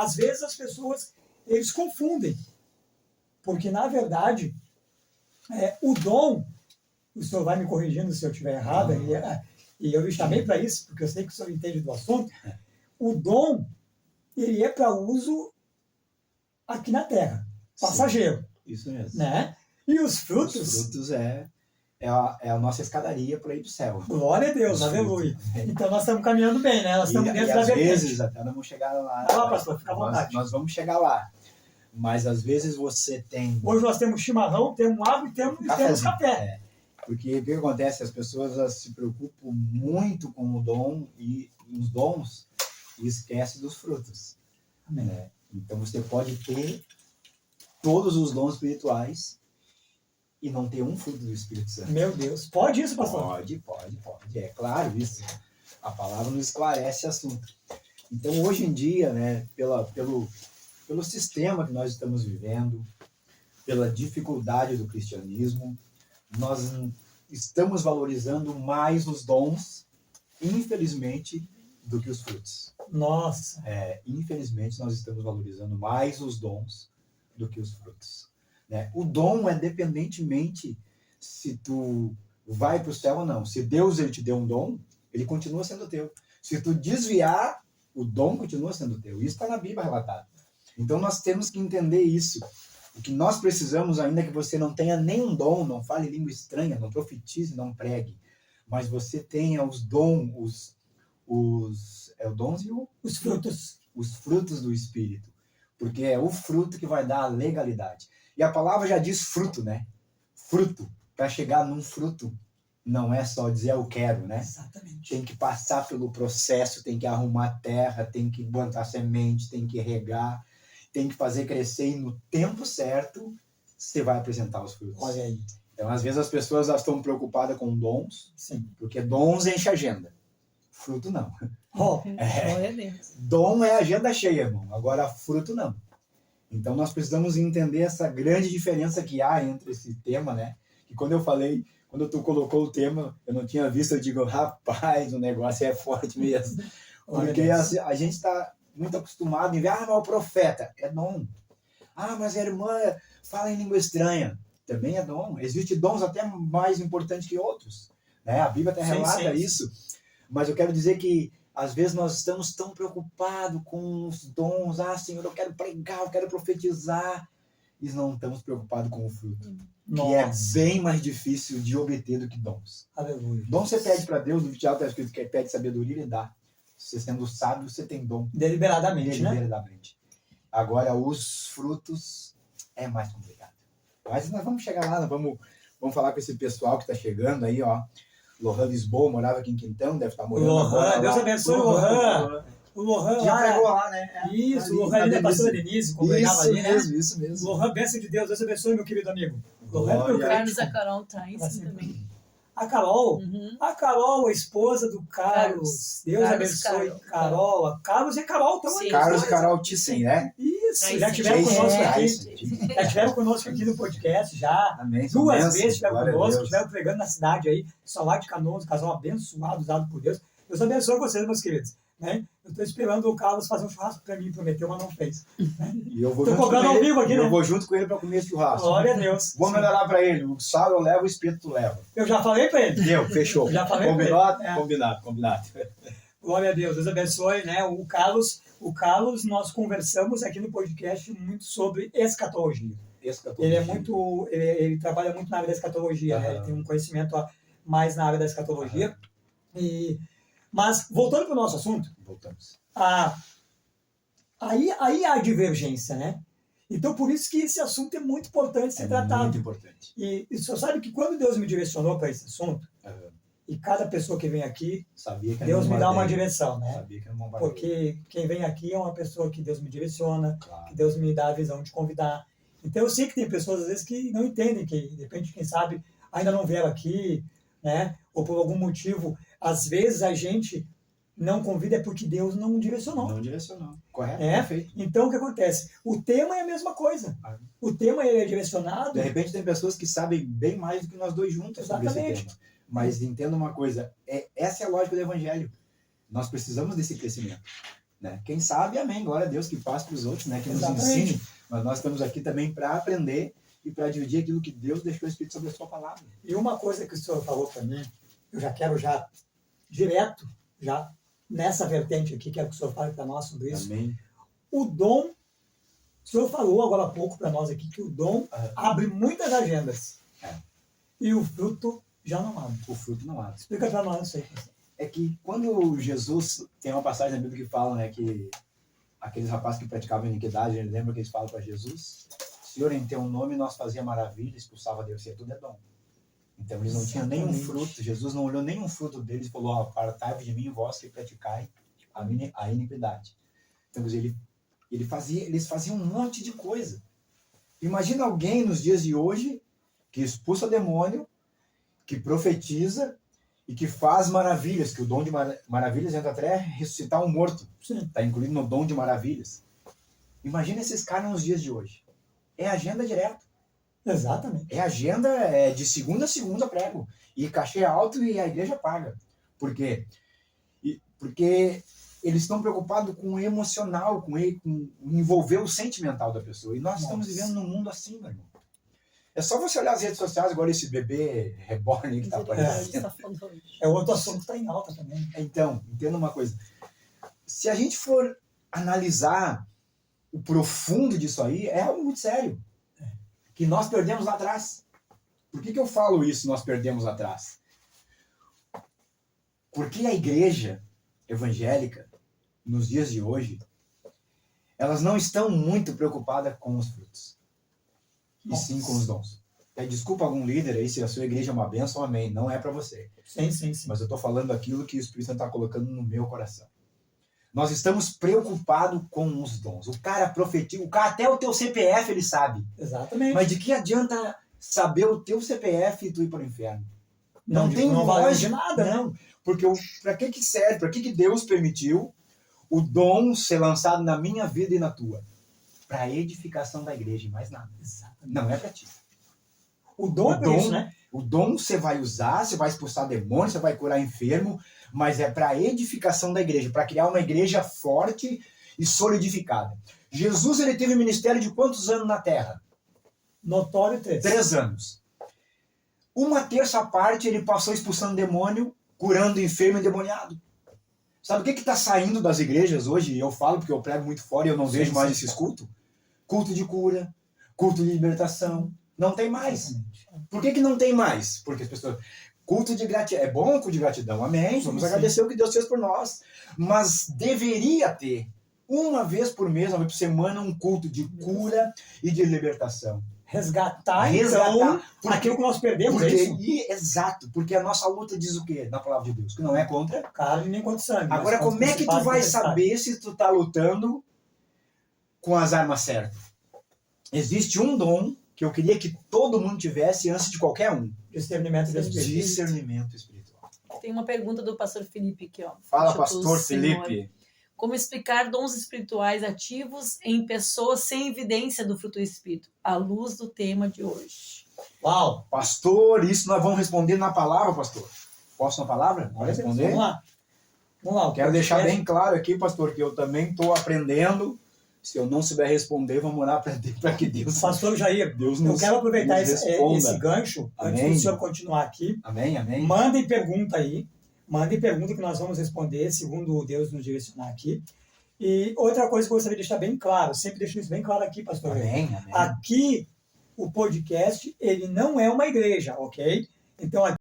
às vezes as pessoas, eles confundem, porque na verdade, o dom, o senhor vai me corrigindo se eu estiver errado, e eu lhe chamei para isso, porque eu sei que o senhor entende do assunto, o dom, ele é para uso aqui na Terra, passageiro. Sim, isso mesmo. Né? E os frutos... Os frutos é a nossa escadaria para ir para o céu. Glória a Deus, aleluia. Então nós estamos caminhando bem, né? Nós estamos dentro da vertente. Às vezes, até nós vamos chegar lá. Vai lá, pastor, fica à vontade. Nós vamos chegar lá. Mas às vezes você tem... Hoje nós temos chimarrão, temos água e temos café. Porque o que acontece? As pessoas se preocupam muito com o dom e os dons e esquecem dos frutos. Né? Então você pode ter todos os dons espirituais e não ter um fruto do Espírito Santo. Meu Deus, pode isso, pastor? Pode. É claro isso. A palavra nos esclarece o assunto. Então hoje em dia, né, pelo sistema que nós estamos vivendo, pela dificuldade do cristianismo, nós estamos valorizando mais os dons, infelizmente, do que os frutos. Nossa! Infelizmente, nós estamos valorizando mais os dons do que os frutos. Né? O dom é dependentemente se tu vai para o céu ou não. Se Deus ele te deu um dom, ele continua sendo teu. Se tu desviar, o dom continua sendo teu. Isso está na Bíblia relatado. Então, nós temos que entender isso. O que nós precisamos, ainda que você não tenha nenhum dom, não fale língua estranha, não profetize, não pregue, mas você tenha os dons, os dons e os frutos. Os frutos do Espírito. Porque é o fruto que vai dar a legalidade. E a palavra já diz fruto, né? Fruto. Para chegar num fruto, não é só dizer eu quero, né? Exatamente. Tem que passar pelo processo, tem que arrumar a terra, tem que plantar semente, tem que regar, tem que fazer crescer e no tempo certo você vai apresentar os frutos. Olha aí. Então, às vezes as pessoas estão preocupadas com dons, sim, porque dons enche a agenda. Fruto não. Glória a Deus. Dom é agenda cheia, irmão. Agora fruto não. Então nós precisamos entender essa grande diferença que há entre esse tema, né? Que quando tu colocou o tema, eu não tinha visto, eu digo, rapaz, o negócio é forte mesmo. Porque a gente está muito acostumado em ver, mas o profeta é dom. Mas a irmã fala em língua estranha. Também é dom. Existem dons até mais importantes que outros. Né? A Bíblia até relata isso. Mas eu quero dizer que, às vezes, nós estamos tão preocupados com os dons. Senhor, eu quero pregar, eu quero profetizar. E não estamos preocupados com o fruto. Que é bem mais difícil de obter do que dons. Aleluia. Dom você pede para Deus, no Tiago está escrito que pede sabedoria e ele dá. Você sendo sábio, você tem dom. Deliberadamente, né? Agora, os frutos é mais complicado. Mas nós vamos chegar lá, vamos falar com esse pessoal que está chegando aí, ó. Lohan Lisboa, morava aqui em Quintão, deve estar morando agora. Deus abençoe o Lohan. O Lohan já pregou lá, né? Isso, o Lohan ali da pastora Denise, congregava ali, né? Isso mesmo. Lohan, bênção de Deus, Deus abençoe, meu querido amigo. O Carlos, a Carol tá isso também. A Carol, a esposa do Carlos. Deus abençoe Carol. Carlos e Carol estão aí. Carlos e Carol Thyssen, né? Isso, já tiveram conosco aqui. Já tiveram conosco aqui no podcast, já. Amém. 2 vezes tiveram conosco, estiveram pregando na cidade aí, só lá de Canoas, um casal abençoado, usado por Deus. Deus abençoe vocês, meus queridos. Né? Eu estou esperando o Carlos fazer um churrasco para mim, prometeu, mas não fez. Né? E eu vou cobrando ao vivo aqui, né? Eu vou junto com ele para comer esse churrasco. Glória a Deus. Vamos melhorar para ele. O sal eu levo, o espeto tu leva. Eu já falei para ele. Fechou. Já falei para ele. Combinado. Glória a Deus. Deus abençoe, né? O Carlos, nós conversamos aqui no podcast muito sobre escatologia. Ele trabalha muito na área da escatologia, né? Ele tem um conhecimento mais na área da escatologia. Mas, voltando para o nosso assunto, aí há divergência, né? Então, por isso que esse assunto é muito importante ser tratado. Muito importante. E o senhor sabe que quando Deus me direcionou para esse assunto, e cada pessoa que vem aqui, Deus me dá uma direção, né? Porque quem vem aqui é uma pessoa que Deus me direciona, que Deus me dá a visão de convidar. Então, eu sei que tem pessoas, às vezes, que não entendem, que, de repente, quem sabe, ainda não vieram aqui, né? Ou por algum motivo, às vezes a gente não convida porque Deus não direcionou. Não direcionou. Correto, perfeito. Então, o que acontece? O tema é a mesma coisa. O tema ele é direcionado... De repente, tem pessoas que sabem bem mais do que nós dois juntos sobre esse tema. Mas entenda uma coisa, essa é a lógica do Evangelho. Nós precisamos desse crescimento. né? Quem sabe, amém, glória a Deus, que passe para os outros, né? Que nos Exatamente. ensine, mas nós estamos aqui também para aprender e para dividir aquilo que Deus deixou escrito sobre a sua palavra. E uma coisa que o senhor falou para mim, eu já quero direto, nessa vertente aqui, quero que o senhor fale para nós sobre isso. Amém. O dom, o senhor falou agora há pouco para nós aqui que o dom abre muitas agendas. E o fruto já não abre. O fruto não abre. Explica para nós isso aí. É que quando Jesus, tem uma passagem na Bíblia que fala, né, que aqueles rapazes que praticavam iniquidade, ele lembra que eles falam para Jesus, Senhor, em teu nome nós fazia maravilha, expulsava Deus, tudo é dom. Então eles não tinham nenhum fruto, Jesus não olhou nenhum fruto deles e falou, apartai-vos de mim, vós que praticai a iniquidade. Então eles faziam um monte de coisa. Imagina alguém nos dias de hoje que expulsa demônio, que profetiza e que faz maravilhas, que o dom de maravilhas entra até ressuscitar um morto. Está incluído no dom de maravilhas. Imagina esses caras nos dias de hoje. É agenda direta. Exatamente. É agenda de segunda a segunda prego. E cachê alto e a igreja paga. Por quê? Porque eles estão preocupados com o emocional, com envolver o sentimental da pessoa. E nós estamos vivendo num mundo assim, meu irmão. É só você olhar as redes sociais, agora esse bebê reborn que está aparecendo. É outro assunto que está em alta também. Então, entenda uma coisa. Se a gente for analisar o profundo disso aí, é algo muito sério. Que nós perdemos lá atrás. Por que eu falo isso, nós perdemos lá atrás? Porque a igreja evangélica, nos dias de hoje, elas não estão muito preocupadas com os frutos. E sim com os dons. Desculpa algum líder aí, se a sua igreja é uma bênção, amém. Não é para você. Sim. Mas eu estou falando aquilo que o Espírito Santo está colocando no meu coração. Nós estamos preocupados com os dons. O cara profetiza, até o teu CPF ele sabe. Exatamente. Mas de que adianta saber o teu CPF e tu ir para o inferno? Não tem vale de nada, não. Porque para que serve? Para que Deus permitiu o dom ser lançado na minha vida e na tua? Para a edificação da igreja e mais nada. Exatamente. Não é para ti. O dom é para isso, né? O dom você vai usar, você vai expulsar demônios, você vai curar enfermo, mas é para a edificação da igreja, para criar uma igreja forte e solidificada. Jesus, ele teve ministério de quantos anos na terra? Notório 3. 3 anos. Uma terça parte ele passou expulsando demônio, curando enfermo e endemoniado. Sabe o que está saindo das igrejas hoje? Eu falo porque eu prego muito fora e eu não vejo mais esses cultos. Culto de cura, culto de libertação. Não tem mais. Por que não tem mais? Porque as pessoas... Culto de gratidão. É bom culto de gratidão, amém? Vamos agradecer o que Deus fez por nós. Mas deveria ter, uma vez por mês, uma vez por semana, um culto de cura e de libertação. Resgatar então, aquilo que nós perdemos. Exato, porque a nossa luta diz o quê na palavra de Deus? Que não é contra carne nem contra sangue. Agora, como é que tu vai saber se tu tá lutando com as armas certas? Existe um dom que eu queria que todo mundo tivesse antes de qualquer um. Discernimento espiritual. Discernimento espiritual. Tem uma pergunta do pastor Felipe aqui, ó. Fala, pastor Felipe. Como explicar dons espirituais ativos em pessoas sem evidência do fruto do Espírito, à luz do tema de hoje? Uau! Pastor, isso nós vamos responder na palavra, pastor. Posso na palavra? Vamos responder? Vamos lá. Quero deixar bem claro aqui, pastor, que eu também estou aprendendo. Se eu não souber responder, vamos orar para que Deus... Pastor Jair, eu quero aproveitar esse gancho, antes do senhor continuar aqui. Amém. Mandem pergunta aí. Mandem pergunta que nós vamos responder, segundo Deus nos direcionar aqui. E outra coisa que eu gostaria de deixar bem claro, sempre deixo isso bem claro aqui, pastor. Amém. Aqui, o podcast, ele não é uma igreja, ok? Então,